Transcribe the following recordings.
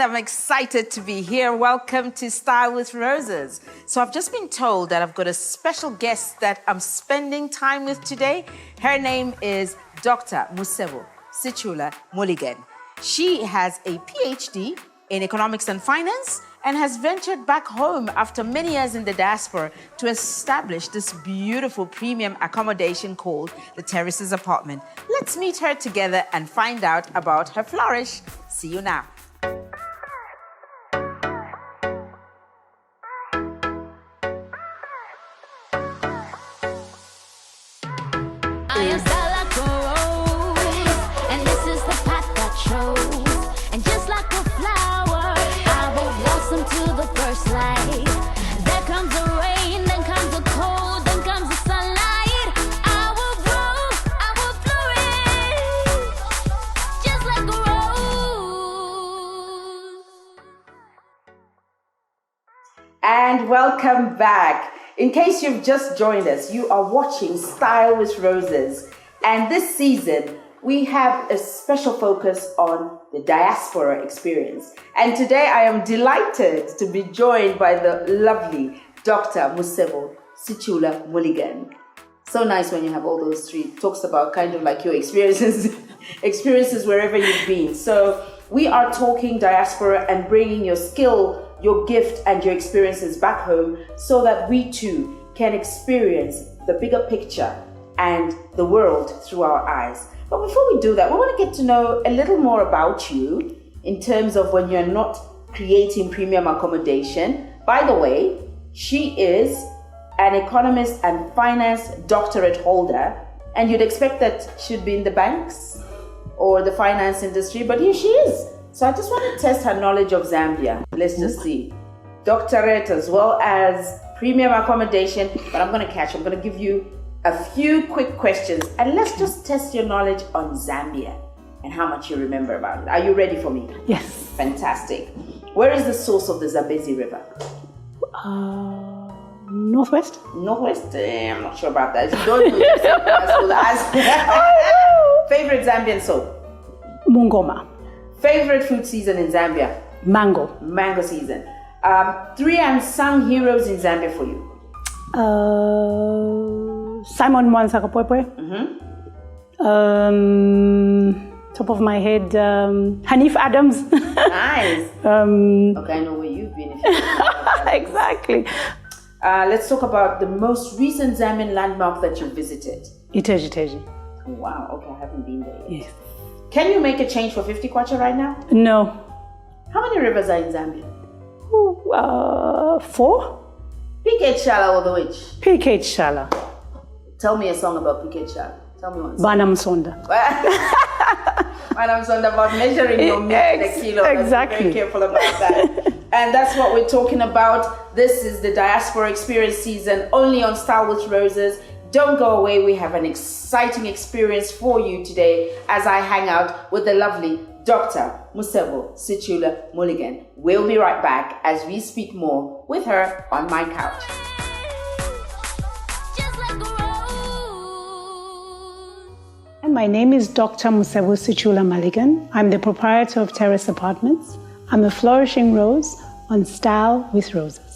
and I'm excited to be here. Welcome to Style with Roses. So I've just been told that I've got a special guest that I'm spending time with today. Her name is Dr. Musebu Sichula Mulligan. She has a PhD in economics and finance and has ventured back home after many years in the diaspora to establish this beautiful premium accommodation called the Terraces Apartment. Let's meet her together and find out about her flourish. See you now. And welcome back. In case you've just joined us, you are watching Style with Roses. And this season, we have a special focus on the diaspora experience. And today I am delighted to be joined by the lovely Dr. Musebu Sichula Mulligan. So nice when you have all those three. Talks about kind of like your experiences wherever you've been. So we are talking diaspora and bringing your skill, your gift and your experiences back home so that we too can experience the bigger picture and the world through our eyes. But before we do that, we want to get to know a little more about you in terms of when you're not creating premium accommodation. By the way, she is an economist and finance doctorate holder, and you'd expect that she'd be in the banks or the finance industry, but here she is. So I just want to test her knowledge of Zambia. Let's just see. Doctorate as well as premium accommodation, but I'm going to give you a few quick questions and let's just test your knowledge on Zambia and how much you remember about it. Are you ready for me? Yes. Fantastic. Where is the source of the Zambezi River? Northwest? Northwest? I'm not sure about that. If you don't know, just ask. Favorite Zambian soap? Mungoma. Favorite food season in Zambia? Mango. Mango season. 3 unsung heroes in Zambia for you? Simon Mwansakapwepwe. Top of my head, Hanif Adams. Nice. Okay, I know where you've been. Exactly. Let's talk about the most recent Zambian landmark that you visited. Iteji. Oh, wow, okay, I haven't been there yet. Yes. Can you make a change for 50 kwacha right now? No. How many rivers are in Zambia? 4. PK Chala or the witch? PK Chala. Tell me a song about PK Chala. Tell me one song. Banam Sonda. Banam Sonda, about measuring your meat in a kilo. Exactly. Be very careful about that. And that's what we're talking about. This is the Diaspora Experience season, only on Style with Roses. Don't go away, we have an exciting experience for you today as I hang out with the lovely Dr. Musebu Sichula Mulligan. We'll be right back as we speak more with her on my couch. And my name is Dr. Musebu Sichula Mulligan. I'm the proprietor of Terrace Apartments. I'm a flourishing rose on Style with Roses.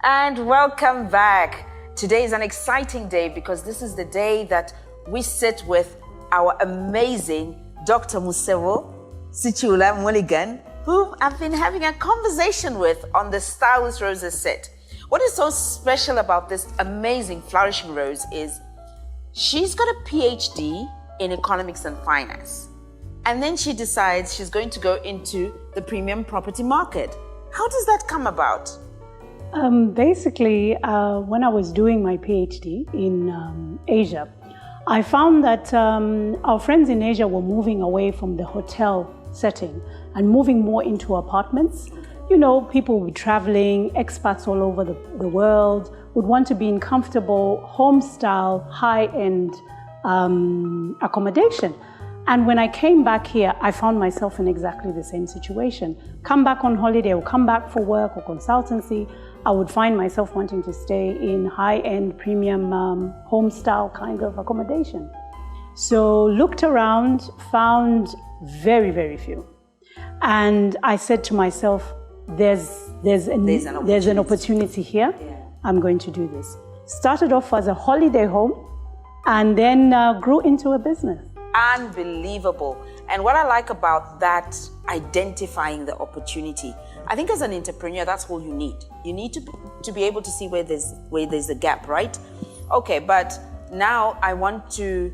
And welcome back. Today is an exciting day because this is the day that we sit with our amazing Dr. Musebu Sichula Mulligan, whom I've been having a conversation with on the StylewithRoseS set. What is so special about this amazing flourishing rose is she's got a PhD in economics and finance. And then she decides she's going to go into the premium property market. How does that come about? Basically, when I was doing my PhD in Asia, I found that our friends in Asia were moving away from the hotel setting and moving more into apartments. You know, people were traveling, expats all over the world would want to be in comfortable, home-style, high-end accommodation. And when I came back here, I found myself in exactly the same situation. Come back on holiday or come back for work or consultancy, I would find myself wanting to stay in high-end, premium, home-style kind of accommodation. So looked around, found very, very few. And I said to myself, there's an opportunity here. Yeah. I'm going to do this. Started off as a holiday home and then grew into a business. Unbelievable. And what I like about that, identifying the opportunity, I think as an entrepreneur, that's all you need. You need to be able to see where there's a gap, right? Okay, but now I want to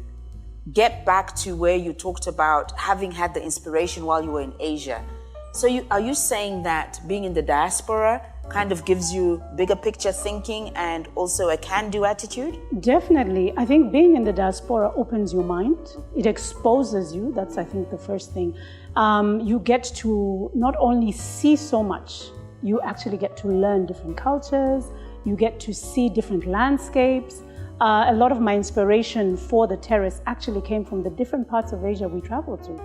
get back to where you talked about having had the inspiration while you were in Asia. So are you saying that being in the diaspora kind of gives you bigger picture thinking and also a can-do attitude? Definitely. I think being in the diaspora opens your mind. It exposes you. That's, I think, the first thing. You get to not only see so much, you actually get to learn different cultures. You get to see different landscapes. A lot of my inspiration for the terrace actually came from the different parts of Asia we traveled to.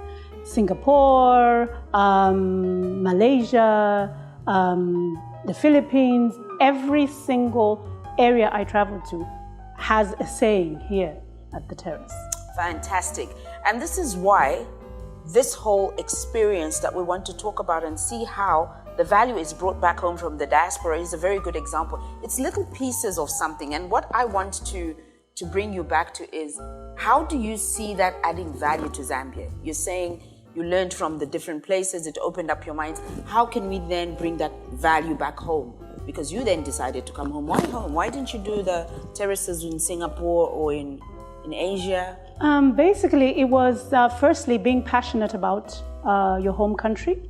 Singapore, Malaysia, the Philippines. Every single area I traveled to has a saying here at the terrace. Fantastic. And this is why this whole experience that we want to talk about and see how the value is brought back home from the diaspora is a very good example. It's little pieces of something. And what I want to bring you back to is, how do you see that adding value to Zambia? You're saying you learned from the different places, it opened up your minds. How can we then bring that value back home? Because you then decided to come home. Why home? Why didn't you do the terraces in Singapore or in Asia? Basically, it was firstly being passionate about your home country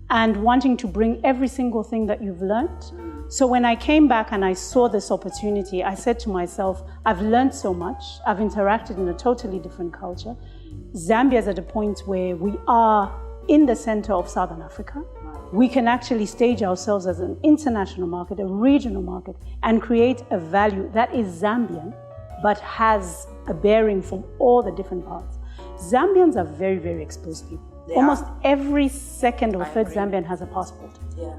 and wanting to bring every single thing that you've learned. So when I came back and I saw this opportunity, I said to myself, I've learned so much. I've interacted in a totally different culture. Zambia is at a point where we are in the center of Southern Africa. We can actually stage ourselves as an international market, a regional market, and create a value that is Zambian, but has a bearing from all the different parts. Zambians are very, very exposed people. Almost every second or third Zambian has a passport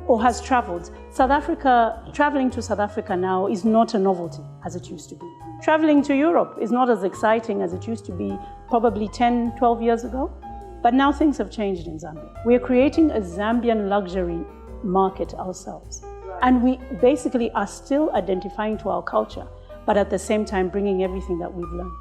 or has traveled. South Africa, traveling to South Africa now is not a novelty as it used to be. Traveling to Europe is not as exciting as it used to be probably 10, 12 years ago. But now things have changed in Zambia. We are creating a Zambian luxury market ourselves. And we basically are still identifying to our culture, but at the same time bringing everything that we've learned.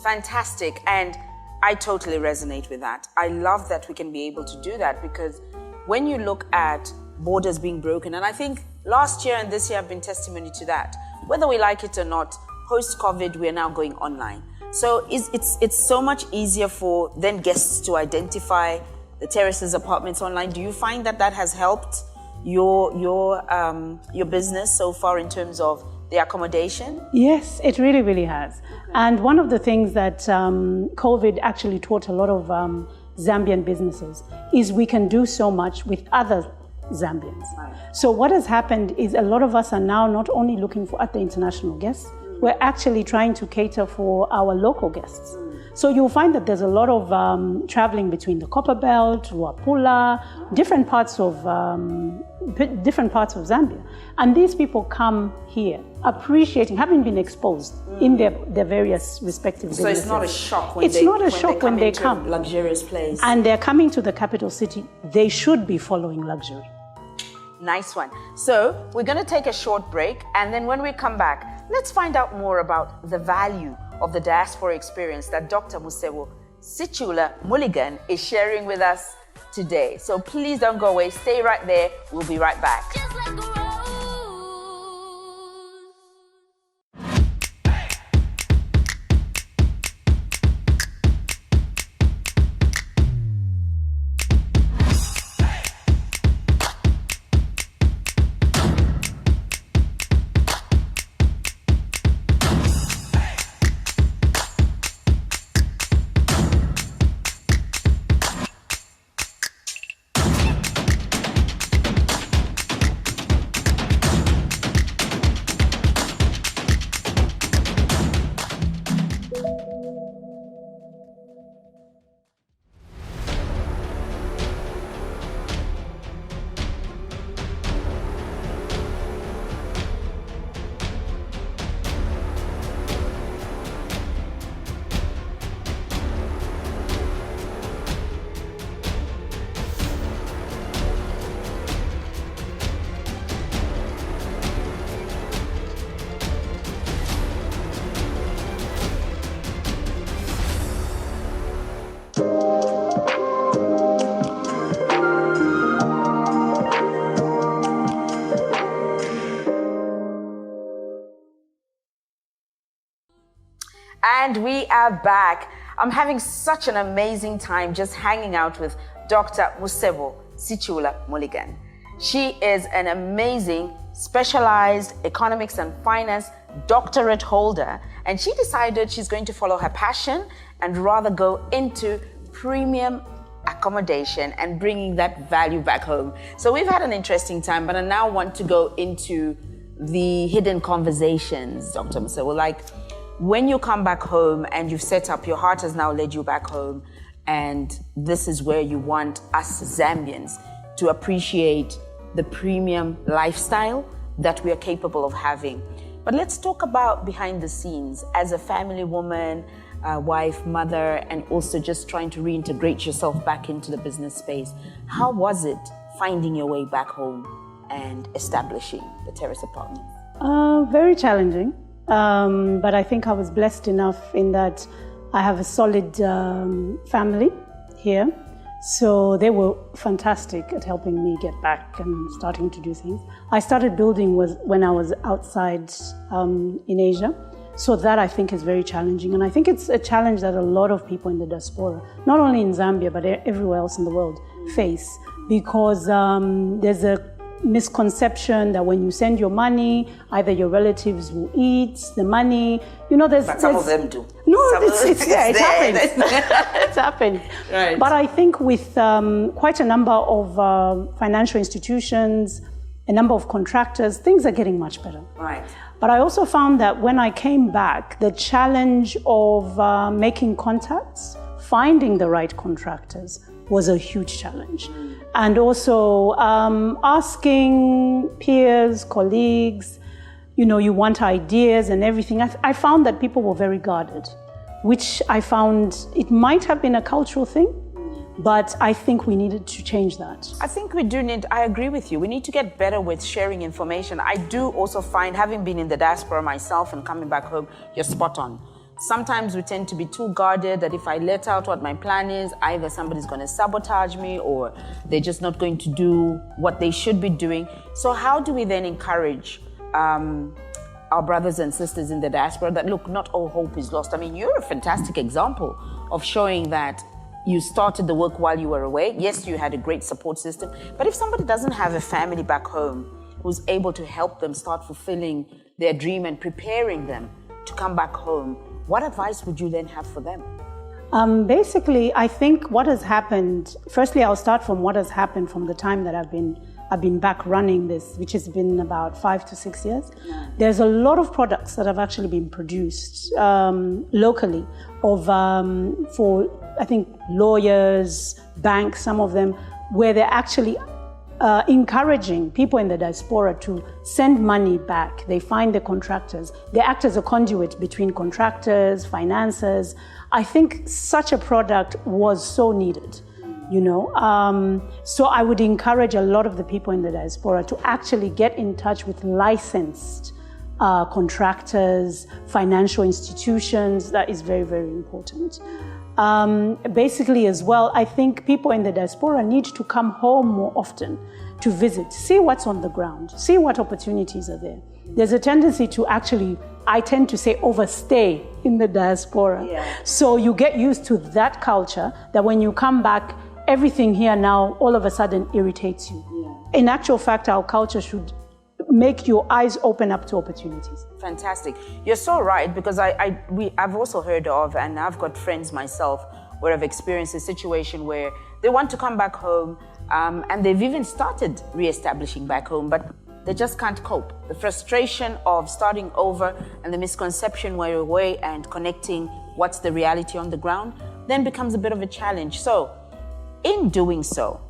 Fantastic. And I totally resonate with that. I love that we can be able to do that, because when you look at borders being broken, and I think last year and this year have been testimony to that, whether we like it or not, post-COVID, we are now going online. So it's so much easier for then guests to identify the terraces, apartments online. Do you find that that has helped your business so far in terms of the accommodation? Yes, it really, really has. And one of the things that COVID actually taught a lot of Zambian businesses is we can do so much with other Zambians. So what has happened is a lot of us are now not only looking at the international guests, we're actually trying to cater for our local guests. So you'll find that there's a lot of traveling between the Copper Belt, Ruapula, different parts of Zambia. And these people come here appreciating, having been exposed in their various respective businesses. So it's not a shock when they come. Luxurious place. And they're coming to the capital city, they should be following luxury. Nice one. So we're going to take a short break, and then when we come back, let's find out more about the value of the diaspora experience that Dr. Musebu Sichula Mulligan is sharing with us today. So please don't go away. Stay right there. We'll be right back. Just like a rose. And we are back. I'm having such an amazing time just hanging out with Dr. Musebu Sichula Mulligan. She is an amazing specialized economics and finance doctorate holder, and she decided she's going to follow her passion and rather go into premium accommodation and bringing that value back home. So we've had an interesting time, but I now want to go into the hidden conversations, Dr. Musebu. Like, when you come back home and you've set up, your heart has now led you back home, and this is where you want us Zambians to appreciate the premium lifestyle that we are capable of having. But let's talk about behind the scenes as a family woman, wife, mother, and also just trying to reintegrate yourself back into the business space. How was it finding your way back home and establishing the Terrace Apartments? Very challenging. But I think I was blessed enough in that I have a solid family here. So they were fantastic at helping me get back and starting to do things. I started building when I was outside in Asia. So that I think is very challenging. And I think it's a challenge that a lot of people in the diaspora, not only in Zambia, but everywhere else in the world, face. Because there's a misconception that when you send your money, either your relatives will eat the money. You know, But some of them do. No, it's happened. It's happened. Right. But I think with quite a number of financial institutions, a number of contractors, things are getting much better. Right. But I also found that when I came back, the challenge of making contacts, finding the right contractors, was a huge challenge. And also asking peers, colleagues, you know, you want ideas and everything. I found that people were very guarded, which I found it might have been a cultural thing, but I think we needed to change that. I think we do need, I agree with you, we need to get better with sharing information. I do also find, having been in the diaspora myself and coming back home, you're spot on. Sometimes we tend to be too guarded that if I let out what my plan is, either somebody's going to sabotage me or they're just not going to do what they should be doing. So how do we then encourage our brothers and sisters in the diaspora that, look, not all hope is lost? I mean, you're a fantastic example of showing that you started the work while you were away. Yes, you had a great support system, but if somebody doesn't have a family back home who's able to help them start fulfilling their dream and preparing them to come back home, what advice would you then have for them? Basically, I think what has happened, firstly, I'll start from what has happened from the time that I've been back running this, which has been about 5 to 6 years. There's a lot of products that have actually been produced locally for, I think, lawyers, banks, some of them, where they're actually encouraging people in the diaspora to send money back. They find the contractors. They act as a conduit between contractors, financiers. I think such a product was so needed you know. So I would encourage a lot of the people in the diaspora to actually get in touch with licensed contractors, financial institutions. That is very, very important. Basically as well, I think people in the diaspora need to come home more often to visit, see what's on the ground, see what opportunities are there. There's a tendency to actually, I tend to say, overstay in the diaspora. Yeah. So you get used to that culture that when you come back, everything here now all of a sudden irritates you. Yeah. In actual fact, our culture should make your eyes open up to opportunities. Fantastic. You're so right, because I've also heard of, and I've got friends myself where I've experienced a situation where they want to come back home, and they've even started re-establishing back home, but they just can't cope. The frustration of starting over and the misconception where you're away and connecting what's the reality on the ground then becomes a bit of a challenge. So in doing so,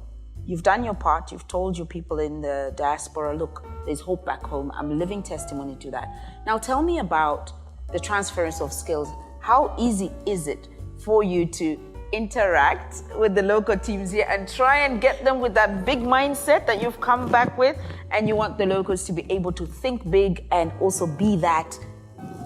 you've done your part, you've told your people in the diaspora, look, there's hope back home. I'm a living testimony to that. Now tell me about the transference of skills. How easy is it for you to interact with the local teams here and try and get them with that big mindset that you've come back with, and you want the locals to be able to think big and also be that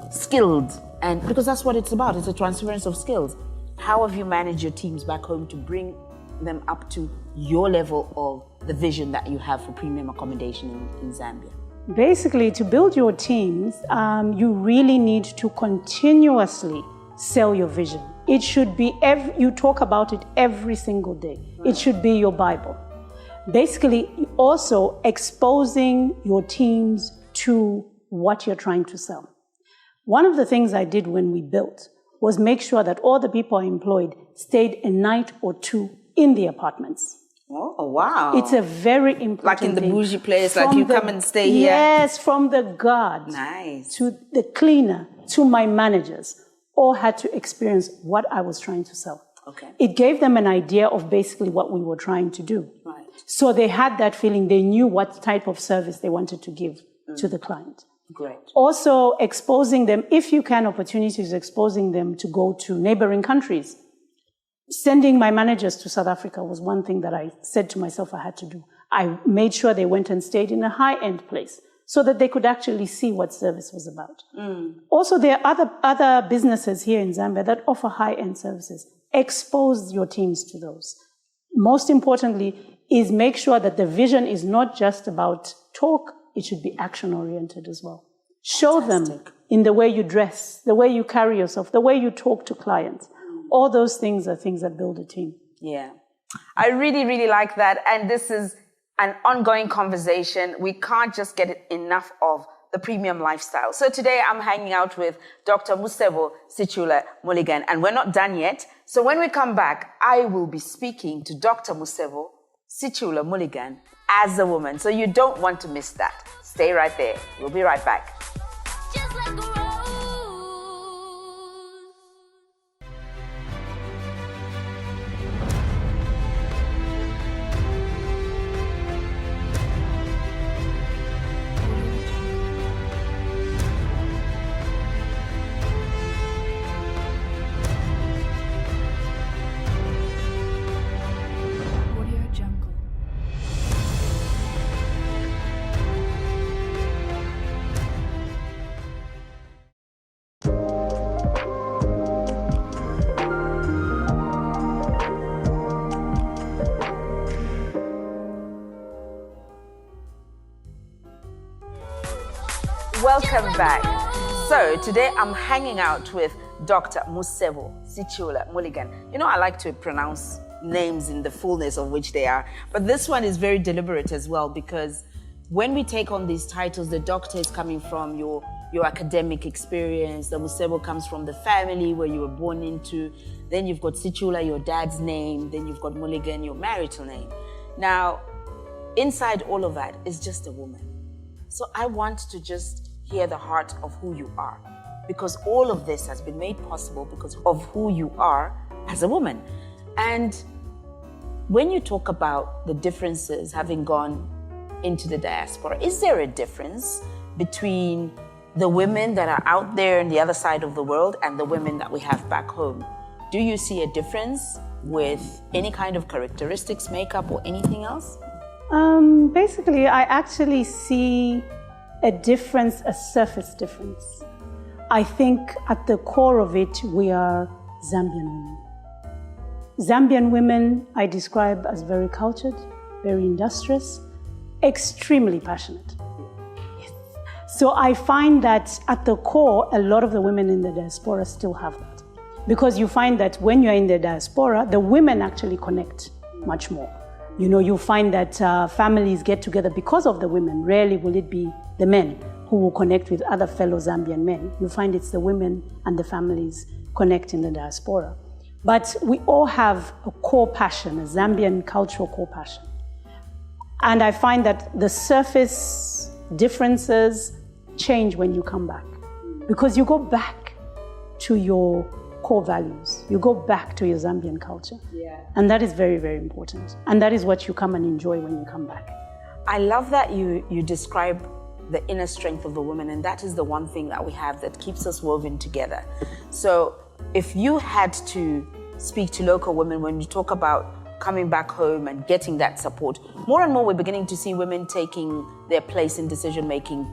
skilled, and because that's what it's about, it's a transference of skills. How have you managed your teams back home to bring them up to your level of the vision that you have for premium accommodation in Zambia? Basically, to build your teams, you really need to continuously sell your vision. It should be, you talk about it every single day. It should be your Bible. Basically, also exposing your teams to what you're trying to sell. One of the things I did when we built was make sure that all the people I employed stayed a night or two in the apartments. Oh, wow. It's a very important like in the thing. bougie place, like you come and stay here. Yes, from the guards to the cleaner to my managers, all had to experience what I was trying to sell. Okay. It gave them an idea of basically what we were trying to do. Right. So they had that feeling, they knew what type of service they wanted to give to the client. Great. Also exposing them, if you can, opportunities, exposing them to go to neighboring countries. Sending my managers to South Africa was one thing that I said to myself I had to do. I made sure they went and stayed in a high-end place so that they could actually see what service was about. Also, there are other businesses here in Zambia that offer high-end services. Expose your teams to those. Most importantly is make sure that the vision is not just about talk, it should be action-oriented as well. Show them in the way you dress, the way you carry yourself, the way you talk to clients. All those things are things that build a team. Yeah. I really, really like that. And this is an ongoing conversation. We can't just get enough of the premium lifestyle. So today I'm hanging out with Dr. Musebu Sichula Mulligan, and we're not done yet. So when we come back, I will be speaking to Dr. Musebu Sichula Mulligan as a woman. So you don't want to miss that. Stay right there. We'll be right back. Just like a rose. Welcome back. So today I'm hanging out with Dr. Musebu Sichula Mulligan. You know, I like to pronounce names in the fullness of which they are, but this one is very deliberate as well, because when we take on these titles, the doctor is coming from your academic experience, the Musebu comes from the family where you were born into, then you've got Sichula, your dad's name, then you've got Mulligan, your marital name. Now, inside all of that is just a woman. So I want to just hear the heart of who you are, because all of this has been made possible because of who you are as a woman. And when you talk about the differences having gone into the diaspora, is there a difference between the women that are out there on the other side of the world and the women that we have back home? Do you see a difference with any kind of characteristics, makeup, or anything else? Basically, I actually see a difference, a surface difference. I think at the core of it, we are Zambian women. Zambian women I describe as very cultured, very industrious, extremely passionate. Yes. So I find that at the core, a lot of the women in the diaspora still have that. Because you find that when you're in the diaspora, the women actually connect much more. You know, you find that families get together because of the women. Rarely will it be the men who will connect with other fellow Zambian men. You find it's the women and the families connect in the diaspora. But we all have a core passion, a Zambian cultural core passion. And I find that the surface differences change when you come back. Because you go back to your core values. You go back to your Zambian culture. Yeah. And that is very, very important. And that is what you come and enjoy when you come back. I love that you describe the inner strength of a woman, and that is the one thing that we have that keeps us woven together. So if you had to speak to local women when you talk about coming back home and getting that support, more and more we're beginning to see women taking their place in decision-making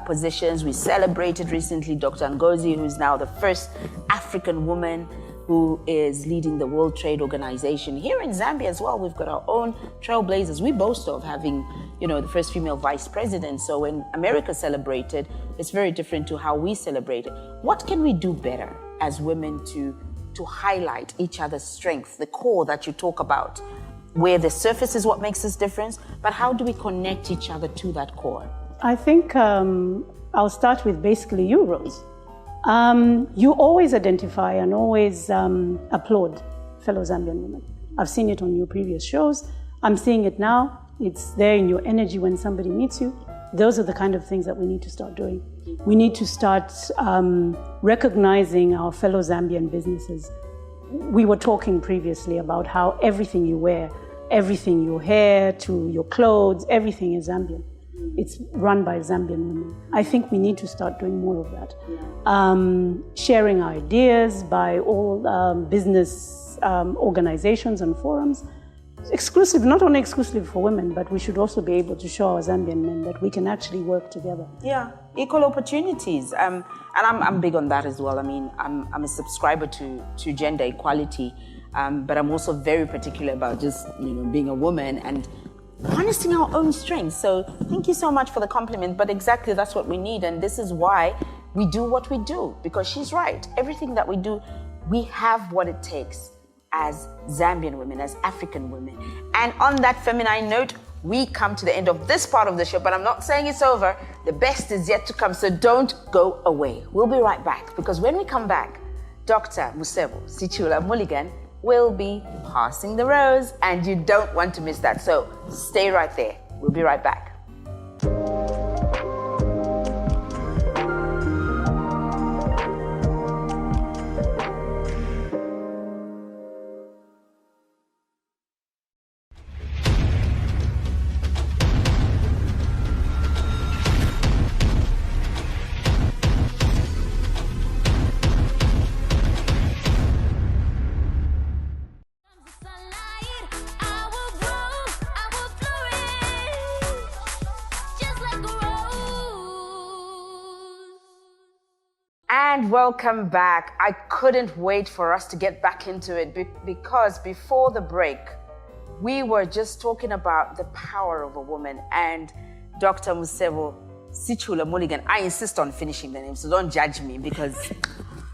positions. We celebrated recently Dr. Ngozi, who's now the first African woman who is leading the World Trade Organization. Here in Zambia as well, we've got our own trailblazers. We boast of having, you know, the first female vice president. So when America celebrated, it's very different to how we celebrate it. What can we do better as women to highlight each other's strength, the core that you talk about, where the surface is what makes us different, but how do we connect each other to that core? I think I'll start with basically you, Rose. You always identify and always applaud fellow Zambian women. I've seen it on your previous shows. I'm seeing it now. It's there in your energy when somebody meets you. Those are the kind of things that we need to start doing. We need to start recognizing our fellow Zambian businesses. We were talking previously about how everything you wear, everything your hair to your clothes, everything is Zambian. It's run by Zambian women. I think we need to start doing more of that. Sharing ideas by all business organizations and forums. Exclusive, not only exclusive for women, but we should also be able to show our Zambian men that we can actually work together. Yeah, equal opportunities. And I'm big on that as well. I mean, I'm a subscriber to gender equality, but I'm also very particular about just, you know, being a woman and harnessing our own strengths. So thank you so much for the compliment, but exactly that's what we need. And this is why we do what we do, because she's right. Everything that we do, we have what it takes as Zambian women, as African women. And on that feminine note, we come to the end of this part of the show, but I'm not saying it's over. The best is yet to come, so don't go away. We'll be right back, because when we come back, Dr. Musebu Sichula Mulligan will be passing the rose, and you don't want to miss that. So stay right there. We'll be right back. And welcome back. I couldn't wait for us to get back into it because before the break, we were just talking about the power of a woman, and Dr. Musebu Sichula Mulligan. I insist on finishing the name, so don't judge me because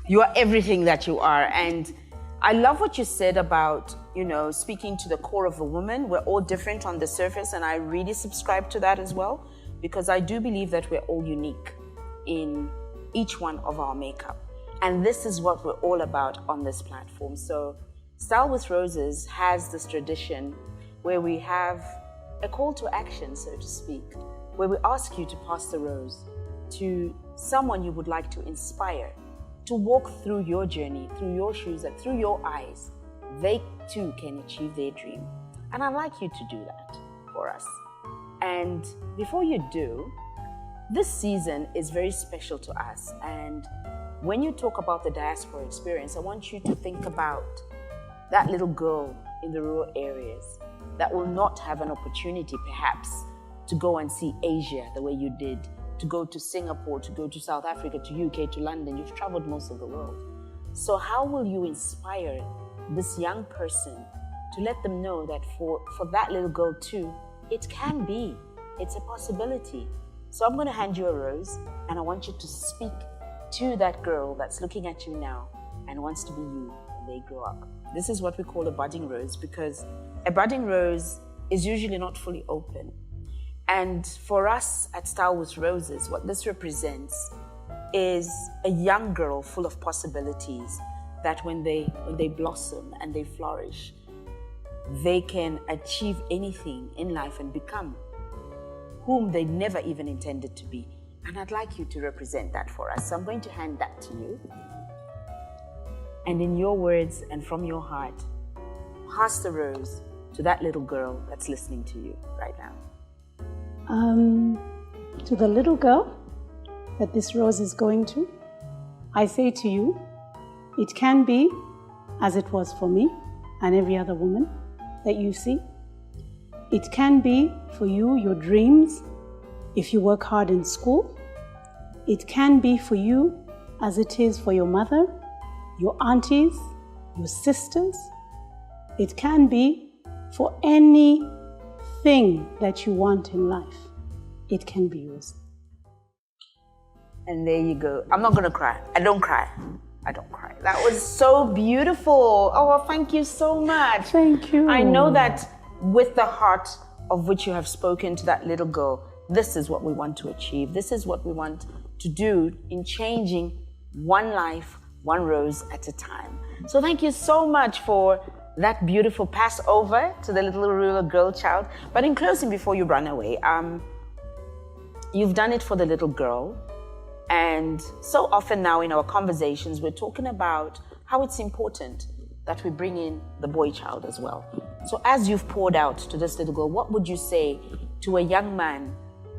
you are everything that you are. And I love what you said about, you know, speaking to the core of a woman. We're all different on the surface, and I really subscribe to that as well, because I do believe that we're all unique in each one of our makeup. And this is what we're all about on this platform. So Style with Roses has this tradition where we have a call to action, so to speak, where we ask you to pass the rose to someone you would like to inspire to walk through your journey, through your shoes, and through your eyes. They too can achieve their dream. And I'd like you to do that for us. And before you do, this season is very special to us, and when you talk about the diaspora experience, I want you to think about that little girl in the rural areas that will not have an opportunity perhaps to go and see Asia the way you did, to go to Singapore, to go to South Africa, to UK, to London. You've traveled most of the world. So how will you inspire this young person to let them know that for that little girl too, it can be, it's a possibility. So I'm going to hand you a rose, and I want you to speak to that girl that's looking at you now and wants to be you when they grow up. This is what we call a budding rose, because a budding rose is usually not fully open. And for us at StylewithRoseS, what this represents is a young girl full of possibilities that when they blossom and they flourish, they can achieve anything in life and become whom they never even intended to be. And I'd like you to represent that for us. So I'm going to hand that to you. And in your words and from your heart, pass the rose to that little girl that's listening to you right now. To the little girl that this rose is going to, I say to you, it can be as it was for me and every other woman that you see. It can be for you, your dreams, if you work hard in school. It can be for you as it is for your mother, your aunties, your sisters. It can be for anything that you want in life. It can be yours. And there you go. I'm not going to cry. I don't cry. That was so beautiful. Oh, thank you so much. Thank you. I know that with the heart of which you have spoken to that little girl, this is what we want to achieve. This is what we want to do in changing one life, one rose at a time. So thank you so much for that beautiful pass over to the little rural girl child. But in closing, before you run away, you've done it for the little girl. And so often now in our conversations, we're talking about how it's important that we bring in the boy child as well. So as you've poured out to this little girl, what would you say to a young man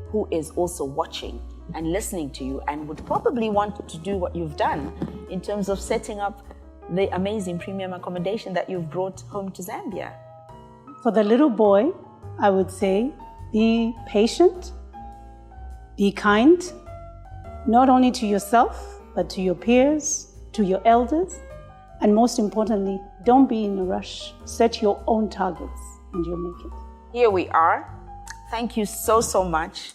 who is also watching and listening to you and would probably want to do what you've done in terms of setting up the amazing premium accommodation that you've brought home to Zambia? For the little boy, I would say, be patient, be kind, not only to yourself, but to your peers, to your elders, and most importantly, don't be in a rush. Set your own targets and you'll make it. Here we are. Thank you so, so much,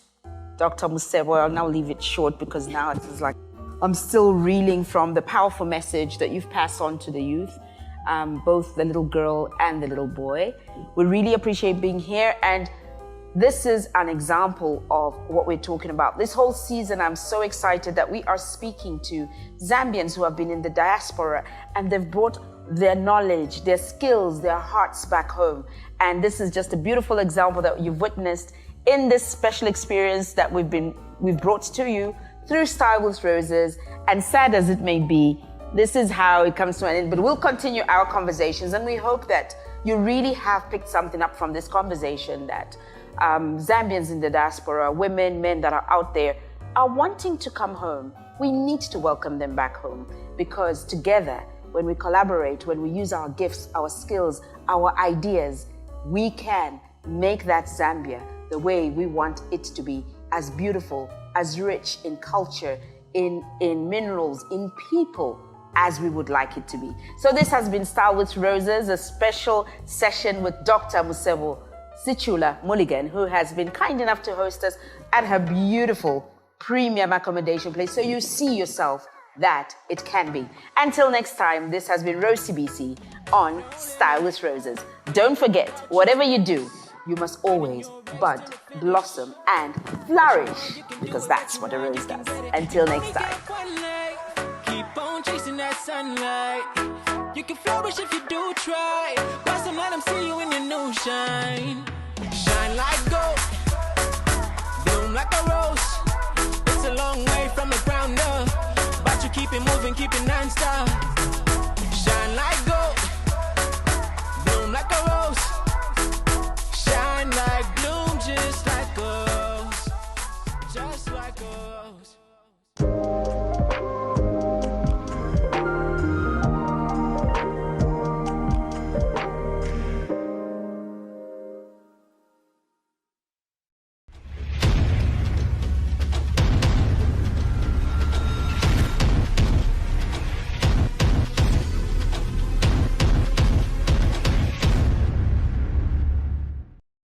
Dr. Musebu. I'll now leave it short because now it's like I'm still reeling from the powerful message that you've passed on to the youth, both the little girl and the little boy. We really appreciate being here, and this is an example of what we're talking about. This whole season, I'm so excited that we are speaking to Zambians who have been in the diaspora, and they've brought their knowledge, their skills, their hearts back home. And this is just a beautiful example that you've witnessed in this special experience that we've brought to you through StylewithRoseS. And sad as it may be, this is how it comes to an end. But we'll continue our conversations, and we hope that you really have picked something up from this conversation, that Zambians in the diaspora, women, men that are out there, are wanting to come home. We need to welcome them back home, because together, when we collaborate, when we use our gifts, our skills, our ideas, we can make that Zambia the way we want it to be, as beautiful, as rich in culture, in minerals, in people, as we would like it to be. So this has been StylewithRoseS, a special session with Dr. Musebu Sichula Mulligan, who has been kind enough to host us at her beautiful premium accommodation place, so you see yourself that it can be. Until next time, this has been Rose Sibisi on StylewithRoseS. Don't forget, whatever you do, you must always bud, blossom, and flourish, because that's what a rose does. Until next time. Keep on chasing that sunlight. You can flourish if you do try. Blossom, let them see you in your new shine. Shine like gold, bloom like a rose. It's a long way from the ground up, but you keep it moving, keep it non-stop.